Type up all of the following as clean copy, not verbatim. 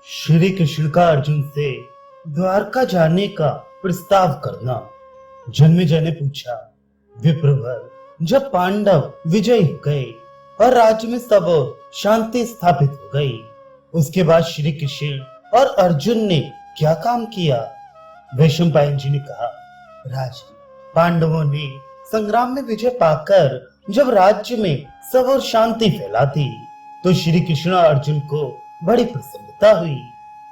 श्री कृष्ण का अर्जुन से द्वारका जाने का प्रस्ताव करना। जन्मेजय ने पूछा, विप्रवर, जब पांडव विजयी हो गए और राज्य में सब ओर शांति स्थापित हो गई, उसके बाद श्री कृष्ण और अर्जुन ने क्या काम किया? वैशंपायन जी ने कहा, राजन, पांडवों ने संग्राम में विजय पाकर जब राज्य में सब ओर शांति फैला दी, तो श्री कृष्ण और अर्जुन को बड़ी प्रसन्नता हुई।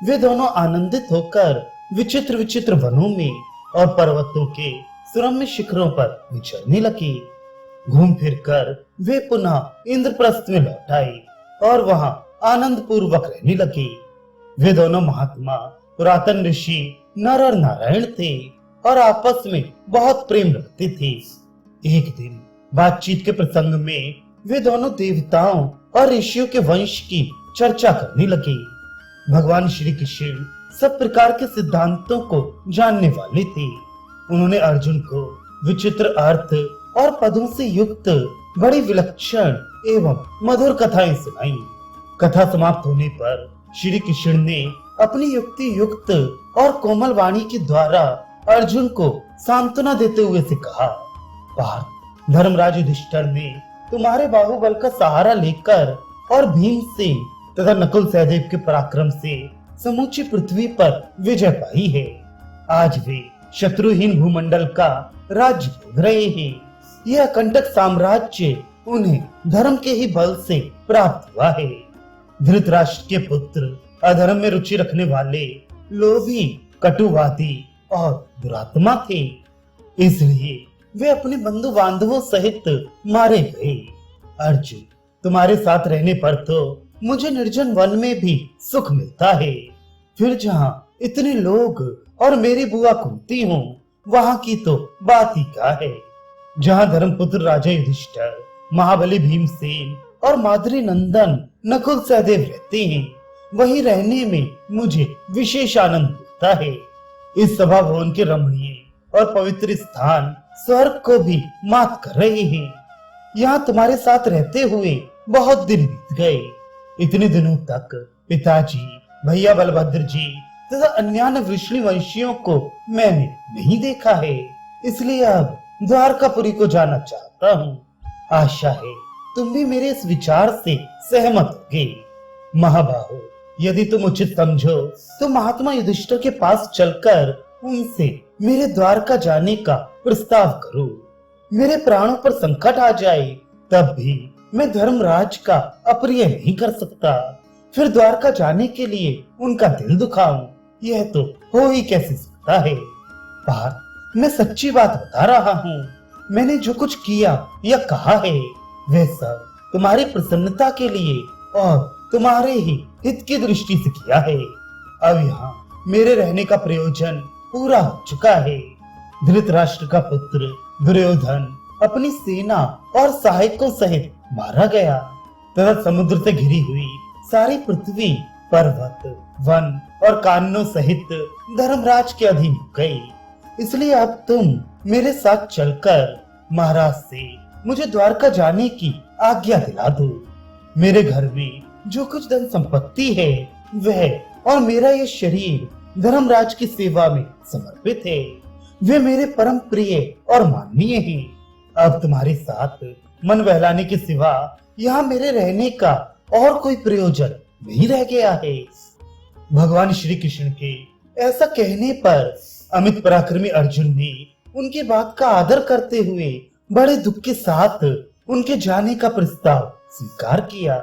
वे दोनों आनंदित होकर विचित्र विचित्र वनों में और पर्वतों के सुरम्य शिखरों पर विचरने लगे। घूम फिरकर वे पुनः इंद्रप्रस्थ में लौट आए और वहां आनंद पूर्वक रहने लगे। वे दोनों महात्मा पुरातन ऋषि नर और नारायण थे और आपस में बहुत प्रेम रखते थे। एक दिन बातचीत के प्रसंग में वे दोनों देवताओं और ऋषियों के वंश की चर्चा करने लगे। भगवान श्री कृष्ण सब प्रकार के सिद्धांतों को जानने वाले थे। उन्होंने अर्जुन को विचित्र अर्थ और पदों से युक्त बड़ी विलक्षण एवं मधुर कथाएं सुनाई। कथा समाप्त होने पर श्री कृष्ण ने अपनी युक्ति युक्त और कोमल वाणी के द्वारा अर्जुन को सांत्वना देते हुए से कहा, पार्थ, धर्मराज युधिष्ठिर ने तुम्हारे बाहुबल का सहारा लेकर और भीमसेन तथा नकुल सहदेव के पराक्रम से समूची पृथ्वी पर विजय पाई है। आज वे शत्रुहीन भूमंडल का राज्य भोग रहे हैं। यह कंटक साम्राज्य उन्हें धर्म के ही बल से प्राप्त हुआ है। धृतराष्ट्र के पुत्र अधर्म में रुचि रखने वाले लोभी, कटुवादी और दुरात्मा थे, इसलिए वे अपने बंधु बांधवों सहित मारे गए। अर्जुन, तुम्हारे साथ रहने पर तो मुझे निर्जन वन में भी सुख मिलता है, फिर जहाँ इतने लोग और मेरी बुआ कुंती हो, वहाँ की तो बात ही क्या है। जहाँ धर्मपुत्र राजा युधिष्ठिर, महाबली भीमसेन और माद्री नंदन नकुल सहदेव रहते हैं, वहीं रहने में मुझे विशेष आनंद मिलता है। इस सभा भवन के रमणीय और पवित्र स्थान स्वर्ग को भी मात कर रहे हैं। यहाँ तुम्हारे साथ रहते हुए बहुत दिन बीत गए। इतने दिनों तक पिताजी, भैया बलभद्र जी तथा अन्य वृष्णि वंशियों को मैंने नहीं देखा है, इसलिए अब द्वारकापुरी को जाना चाहता हूँ। आशा है तुम भी मेरे इस विचार से सहमत होगे। महाबाहो, यदि तुम उचित समझो तो महात्मा युधिष्ठिर के पास चलकर उनसे मेरे द्वारका जाने का प्रस्ताव करो। मेरे प्राणों पर संकट आ जाए तब भी मैं धर्मराज का अप्रिय नहीं कर सकता। फिर द्वारका जाने के लिए उनका दिल दुखाऊं, यह तो हो ही कैसे सकता है। पार्थ, मैं सच्ची बात बता रहा हूँ। मैंने जो कुछ किया या कहा है वह सब तुम्हारी प्रसन्नता के लिए और तुम्हारे ही हित की दृष्टि से किया है। अब यहाँ मेरे रहने का प्रयोजन पूरा हो चुका है। धृतराष्ट्र का पुत्र दुर्योधन अपनी सेना और सहायकों सहित मारा गया तथा समुद्र से घिरी हुई सारी पृथ्वी पर्वत, वन और काननों सहित धर्मराज के अधीन हो गई। इसलिए अब तुम मेरे साथ चलकर महाराज से मुझे द्वारका जाने की आज्ञा दिला दो। मेरे घर में जो कुछ धन संपत्ति है वह और मेरा ये शरीर धर्मराज की सेवा में समर्पित है। वे मेरे परम प्रिय और माननीय हैं। अब तुम्हारे साथ मन बहलाने के सिवा यहाँ मेरे रहने का और कोई प्रयोजन नहीं रह गया है। भगवान श्री कृष्ण के ऐसा कहने पर अमित पराक्रमी अर्जुन ने उनकी बात का आदर करते हुए बड़े दुख के साथ उनके जाने का प्रस्ताव स्वीकार किया।